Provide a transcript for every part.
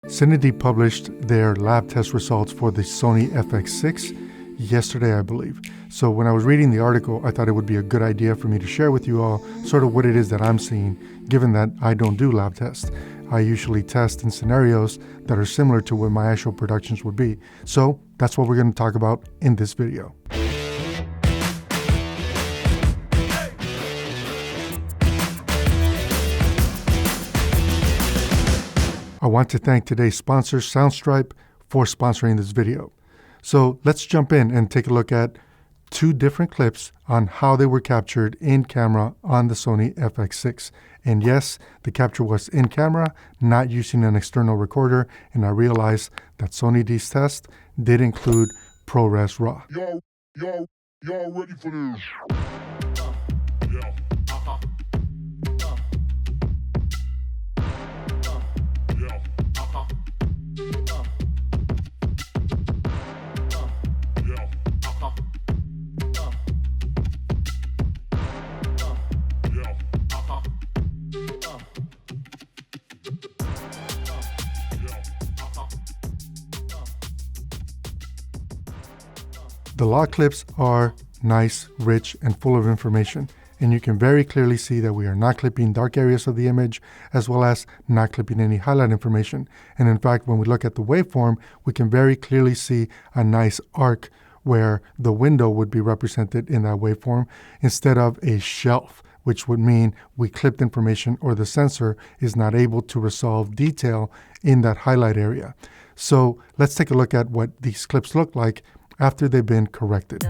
Cinity published their lab test results for the Sony FX6 yesterday, I believe. So when I was reading the article, I thought it would be a good idea for me to share with you all sort of what it is that I'm seeing, given that I don't do lab tests. I usually test in scenarios that are similar to what my actual productions would be. So that's what we're going to talk about in this video. I want to thank today's sponsor, Soundstripe, for sponsoring this video. So let's jump in and take a look at two different clips on how they were captured in camera on the Sony FX6. And yes, the capture was in camera, not using an external recorder, and I realized that Sony D's test did include ProRes RAW. Y'all ready for this? The LUT clips are nice, rich, and full of information, and you can very clearly see that we are not clipping dark areas of the image, as well as not clipping any highlight information. And in fact, when we look at the waveform, we can very clearly see a nice arc where the window would be represented in that waveform instead of a shelf, which would mean we clipped information or the sensor is not able to resolve detail in that highlight area. So let's take a look at what these clips look like after they've been corrected.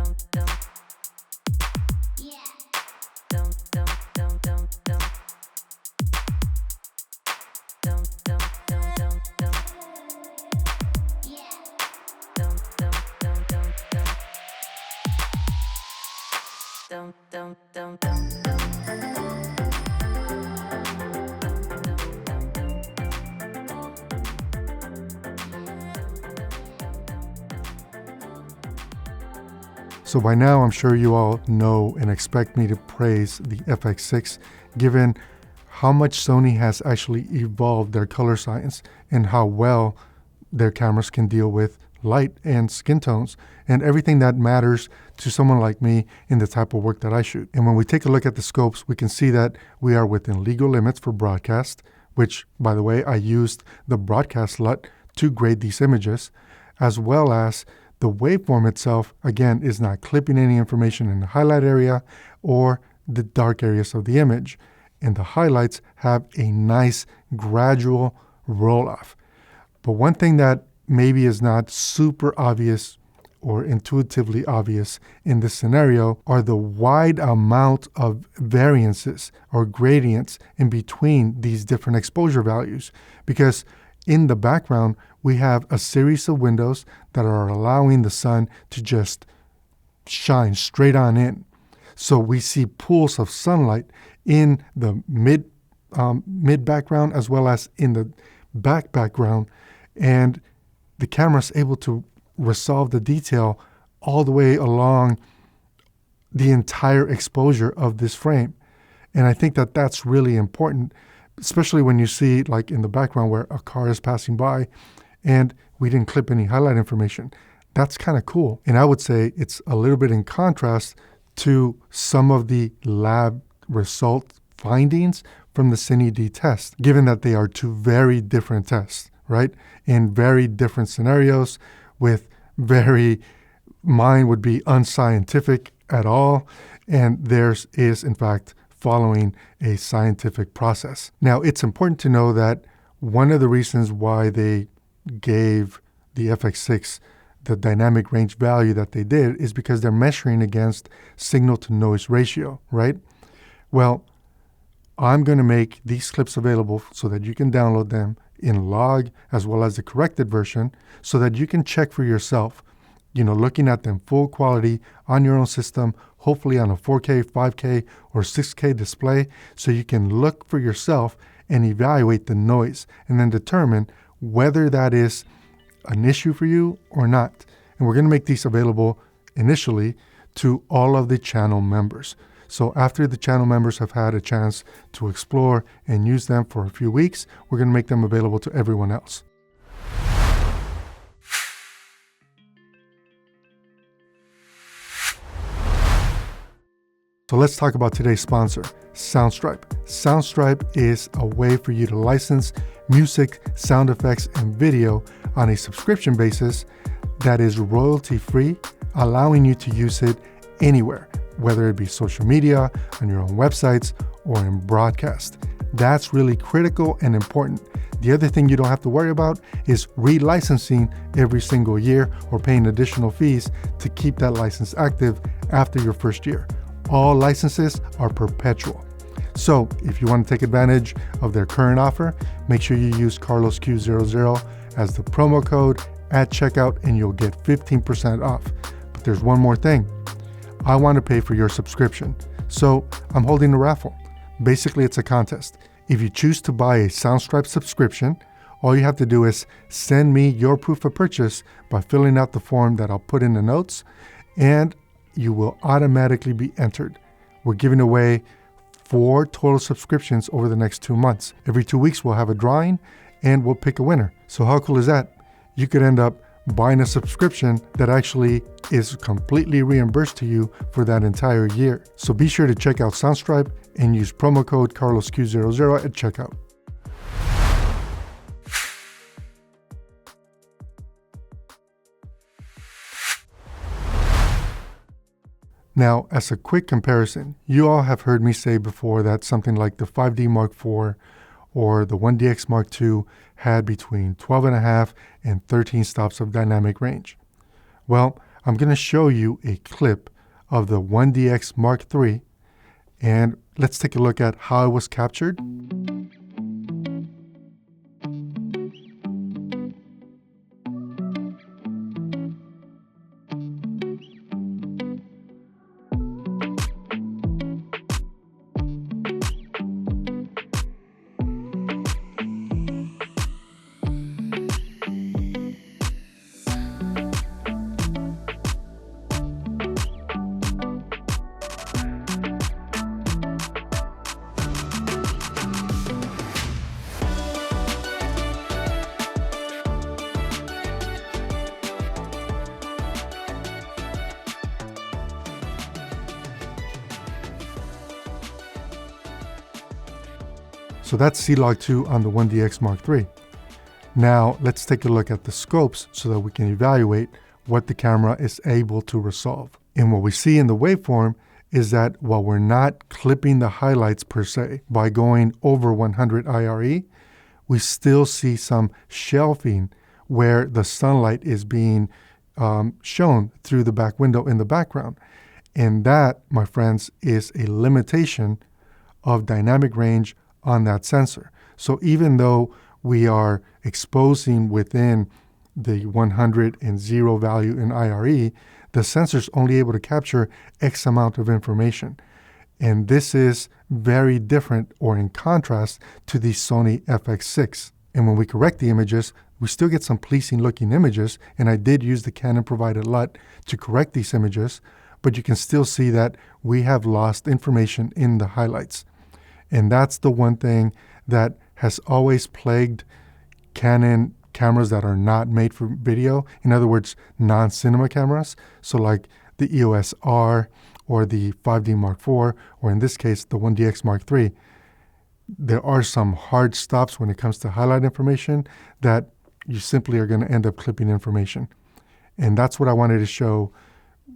So by now, I'm sure you all know and expect me to praise the FX6, given how much Sony has actually evolved their color science and how well their cameras can deal with light and skin tones and everything that matters to someone like me in the type of work that I shoot. And when we take a look at the scopes, we can see that we are within legal limits for broadcast, which, by the way, I used the broadcast LUT to grade these images, as well as the waveform itself, again, is not clipping any information in the highlight area or the dark areas of the image. And the highlights have a nice gradual roll-off. But one thing that maybe is not super obvious or intuitively obvious in this scenario are the wide amount of variances or gradients in between these different exposure values. Because in the background, we have a series of windows that are allowing the sun to just shine straight on in. So we see pools of sunlight in the mid background as well as in the background, and the camera is able to resolve the detail all the way along the entire exposure of this frame. And I think that that's really important, especially when you see, like in the background where a car is passing by and we didn't clip any highlight information. That's kind of cool. And I would say it's a little bit in contrast to some of the lab result findings from the Cine D test, given that they are two very different tests, right? In very different scenarios with mine would be unscientific at all, and theirs is, in fact, following a scientific process. Now, it's important to know that one of the reasons why they gave the FX6 the dynamic range value that they did is because they're measuring against signal to noise ratio, right? Well, I'm going to make these clips available so that you can download them in log as well as the corrected version so that you can check for yourself, looking at them full quality on your own system, hopefully on a 4K, 5K, or 6K display, so you can look for yourself and evaluate the noise and then determine whether that is an issue for you or not. And we're going to make these available initially to all of the channel members. So after the channel members have had a chance to explore and use them for a few weeks, we're going to make them available to everyone else. So let's talk about today's sponsor, Soundstripe. Soundstripe is a way for you to license music, sound effects, and video on a subscription basis that is royalty-free, allowing you to use it anywhere, whether it be social media, on your own websites, or in broadcast. That's really critical and important. The other thing you don't have to worry about is relicensing every single year or paying additional fees to keep that license active after your first year. All licenses are perpetual. So if you want to take advantage of their current offer, make sure you use CarlosQ00 as the promo code at checkout and you'll get 15% off. But there's one more thing. I want to pay for your subscription. So I'm holding a raffle. Basically, it's a contest. If you choose to buy a Soundstripe subscription, all you have to do is send me your proof of purchase by filling out the form that I'll put in the notes, and you will automatically be entered. We're giving away 4 total subscriptions over the next 2 months. Every 2 weeks, we'll have a drawing and we'll pick a winner. So how cool is that? You could end up buying a subscription that actually is completely reimbursed to you for that entire year. So be sure to check out Soundstripe and use promo code CarlosQ00 at checkout. Now, as a quick comparison, you all have heard me say before that something like the 5D Mark IV or the 1DX Mark II had between 12.5 and 13 stops of dynamic range. Well, I'm going to show you a clip of the 1DX Mark III, and let's take a look at how it was captured. So that's C-Log2 on the 1DX Mark III. Now let's take a look at the scopes so that we can evaluate what the camera is able to resolve. And what we see in the waveform is that while we're not clipping the highlights per se by going over 100 IRE, we still see some shelving where the sunlight is being shown through the back window in the background. And that, my friends, is a limitation of dynamic range on that sensor. So even though we are exposing within the 100 and 0 value in IRE, the sensor's only able to capture X amount of information. And this is very different or in contrast to the Sony FX6. And when we correct the images, we still get some pleasing looking images, and I did use the Canon provided LUT to correct these images, but you can still see that we have lost information in the highlights. And that's the one thing that has always plagued Canon cameras that are not made for video. In other words, non-cinema cameras. So like the EOS R or the 5D Mark IV, or in this case, the 1DX Mark III. There are some hard stops when it comes to highlight information that you simply are going to end up clipping information. And that's what I wanted to show.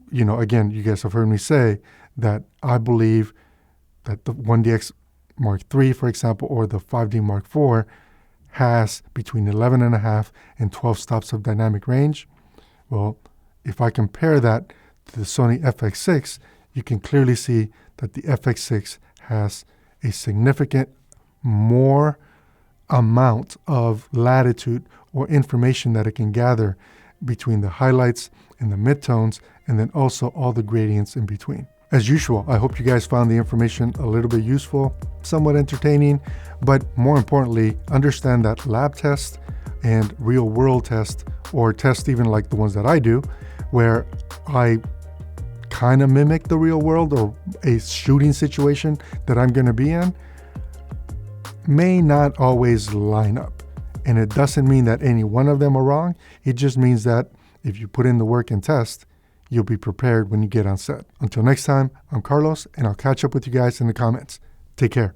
You know, again, you guys have heard me say that I believe that the 1DX Mark III, for example, or the 5D Mark IV has between 11.5 and 12 stops of dynamic range. Well, if I compare that to the Sony FX6, you can clearly see that the FX6 has a significant more amount of latitude or information that it can gather between the highlights and the midtones, and then also all the gradients in between. As usual, I hope you guys found the information a little bit useful, somewhat entertaining, but more importantly, understand that lab test and real world test, or test even like the ones that I do, where I kind of mimic the real world or a shooting situation that I'm going to be in, may not always line up. And it doesn't mean that any one of them are wrong. It just means that if you put in the work and test, you'll be prepared when you get on set. Until next time, I'm Carlos, and I'll catch up with you guys in the comments. Take care.